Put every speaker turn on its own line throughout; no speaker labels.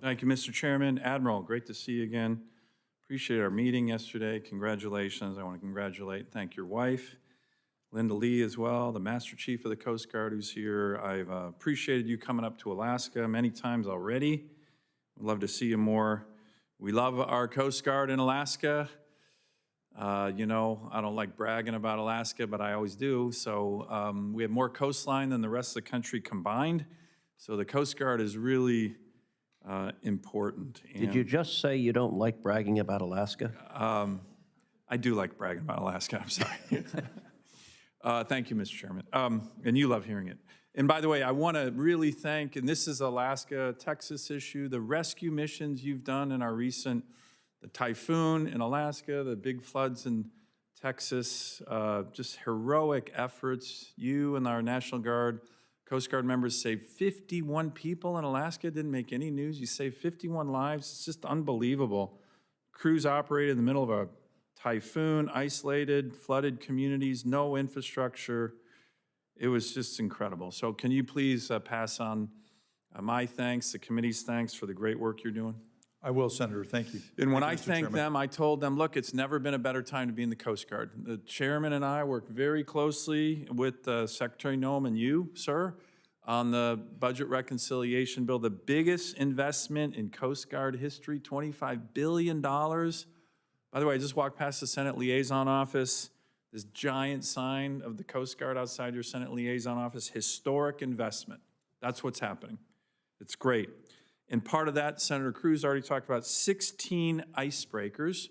Thank you, Mr. Chairman. Admiral, great to see you again. Appreciate our meeting yesterday. Congratulations. I want to congratulate, thank your wife, Linda Lee as well, the Master Chief of the Coast Guard who's here. I've appreciated you coming up to Alaska many times already. Would love to see you more. We love our Coast Guard in Alaska. You know, I don't like bragging about Alaska, but I always do. So we have more coastline than the rest of the country combined. So the Coast Guard is really important.
Did you just say you don't like bragging about Alaska?
I do like bragging about Alaska, I'm sorry. Thank you, Mr. Chairman. And you love hearing it. And by the way, I want to really thank, and this is Alaska, Texas issue, the rescue missions you've done in our recent, the typhoon in Alaska, the big floods in Texas, just heroic efforts. You and our National Guard, Coast Guard members saved 51 people in Alaska. Didn't make any news. You saved 51 lives. It's just unbelievable. Crews operated in the middle of a typhoon, isolated, flooded communities, no infrastructure. It was just incredible. So can you please pass on my thanks, the committee's thanks for the great work you're doing?
I will, Senator. Thank you.
And when I
Mr.
thanked
Chairman.
them, I told them, look, it's never been a better time to be in the Coast Guard. The chairman and I worked very closely with Secretary Noem and you, sir, on the budget reconciliation bill, the biggest investment in Coast Guard history, $25 billion. By the way, I just walked past the Senate Liaison Office, this giant sign of the Coast Guard outside your Senate Liaison Office, historic investment. That's what's happening. It's great. And part of that, Senator Cruz already talked about 16 icebreakers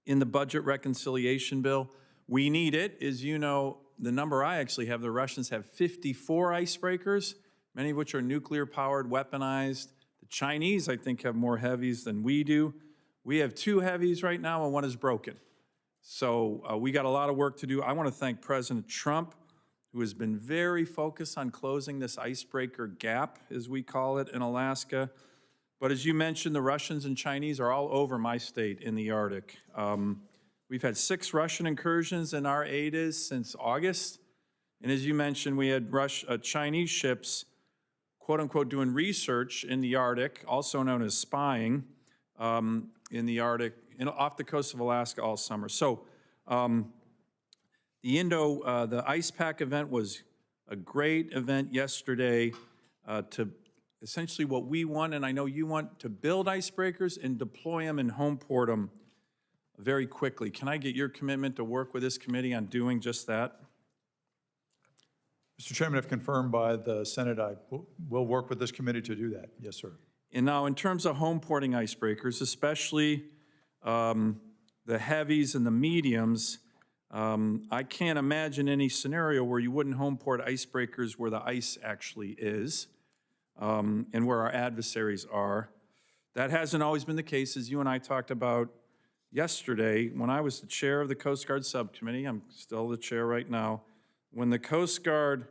in the budget reconciliation bill. We need it. As you know, the number I actually have, the Russians have 54 icebreakers, many of which are nuclear-powered, weaponized. The Chinese, I think, have more heavies than we do. We have 2 heavies right now, and one is broken. So we got a lot of work to do. I want to thank President Trump, who has been very focused on closing this icebreaker gap, as we call it, in Alaska. But as you mentioned, the Russians and Chinese are all over my state in the Arctic. We've had 6 Russian incursions in our AIDAs since August. And as you mentioned, we had Chinese ships, quote unquote, doing research in the Arctic, also known as spying, in the Arctic, off the coast of Alaska all summer. So the Ice Pack event was a great event yesterday to essentially what we want, and I know you want, to build icebreakers and deploy them and home port them very quickly. Can I get your commitment to work with this committee on doing just that?
Mr. Chairman, if confirmed by the Senate, I will work with this committee to do that. Yes, sir.
And now in terms of home porting icebreakers, especially the heavies and the mediums, I can't imagine any scenario where you wouldn't home port icebreakers where the ice actually is and where our adversaries are. That hasn't always been the case, as you and I talked about yesterday when I was the chair of the Coast Guard subcommittee. I'm still the chair right now. When the Coast Guard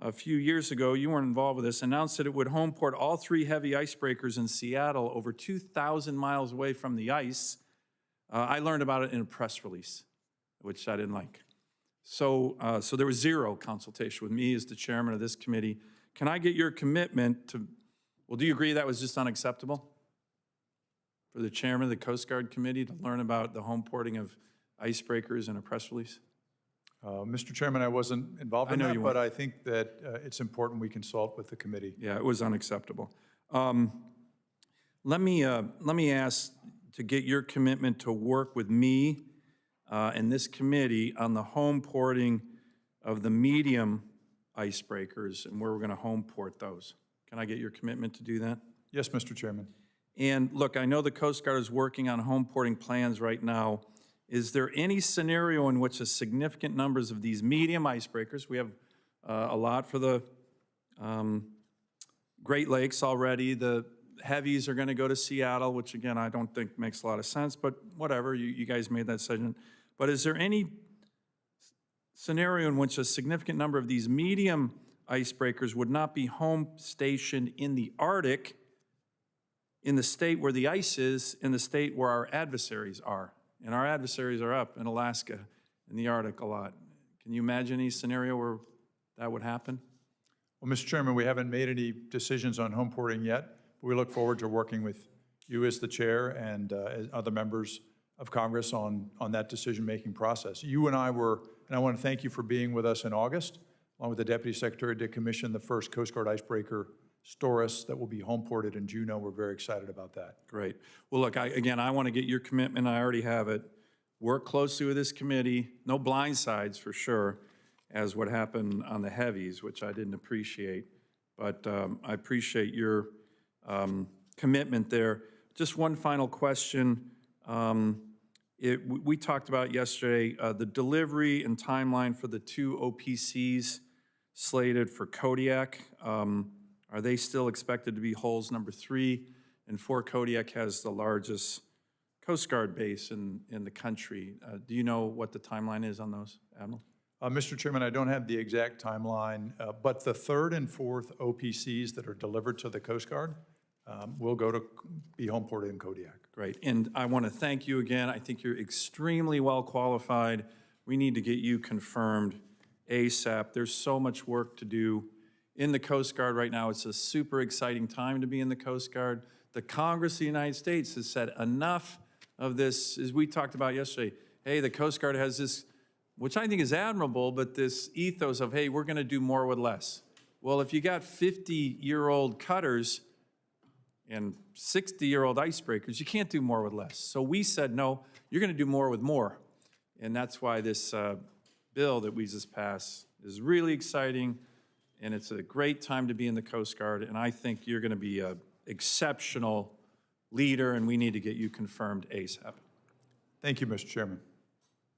a few years ago, you weren't involved with this, announced that it would home port all 3 heavy icebreakers in Seattle over 2,000 miles away from the ice, I learned about it in a press release, which I didn't like. So there was 0 consultation with me as the chairman of this committee. Can I get your commitment to, well, do you agree that was just unacceptable for the chairman of the Coast Guard Committee to learn about the home porting of icebreakers in a press release?
Mr. Chairman, I wasn't involved in that, but I think that it's important we consult with the committee.
Yeah, it was unacceptable. Let me ask to get your commitment to work with me and this committee on the home porting of the medium icebreakers and where we're going to home port those. Can I get your commitment to do that?
Yes, Mr. Chairman.
And look, I know the Coast Guard is working on home porting plans right now. Is there any scenario in which a significant numbers of these medium icebreakers, we have a lot for the Great Lakes already, the heavies are going to go to Seattle, which again, I don't think makes a lot of sense, but whatever, you guys made that decision. But is there any scenario in which a significant number of these medium icebreakers would not be home stationed in the Arctic, in the state where the ice is, in the state where our adversaries are? And our adversaries are up in Alaska, in the Arctic a lot. Can you imagine any scenario where that would happen?
Well, Mr. Chairman, we haven't made any decisions on home porting yet, We look forward to working with you as the chair and as other members of Congress on that decision-making process. You and I were, and I want to thank you for being with us in August, along with the Deputy Secretary to commission the first Coast Guard icebreaker, Storis, that will be home ported in Juneau. We're very excited about that.
Great. Well, look, again, I want to get your commitment. I already have it. Work closely with this committee. No blindsides for sure, as what happened on the heavies, which I didn't appreciate. But I appreciate your commitment there. Just one final question. We talked about yesterday the delivery and timeline for the 2 OPCs slated for Kodiak. Are they still expected to be holes number 3 and 4? Kodiak has the largest Coast Guard base in the country. Do you know what the timeline is on those, Admiral?
Mr. Chairman, I don't have the exact timeline, but the 3rd and 4th OPCs that are delivered to the Coast Guard will go to be home ported in Kodiak.
Great. And I want to thank you again. I think you're extremely well qualified. We need to get you confirmed ASAP. There's so much work to do in the Coast Guard right now. It's a super exciting time to be in the Coast Guard. The Congress of the United States has said enough of this, as we talked about yesterday. Hey, the Coast Guard has this, which I think is admirable, but this ethos of, hey, we're going to do more with less. Well, if you got 50-year-old cutters and 60-year-old icebreakers, you can't do more with less. So we said, no, you're going to do more with more. And that's why this bill that we just passed is really exciting, and it's a great time to be in the Coast Guard, and I think you're going to be an exceptional leader, and we need to get you confirmed ASAP.
Thank you, Mr. Chairman.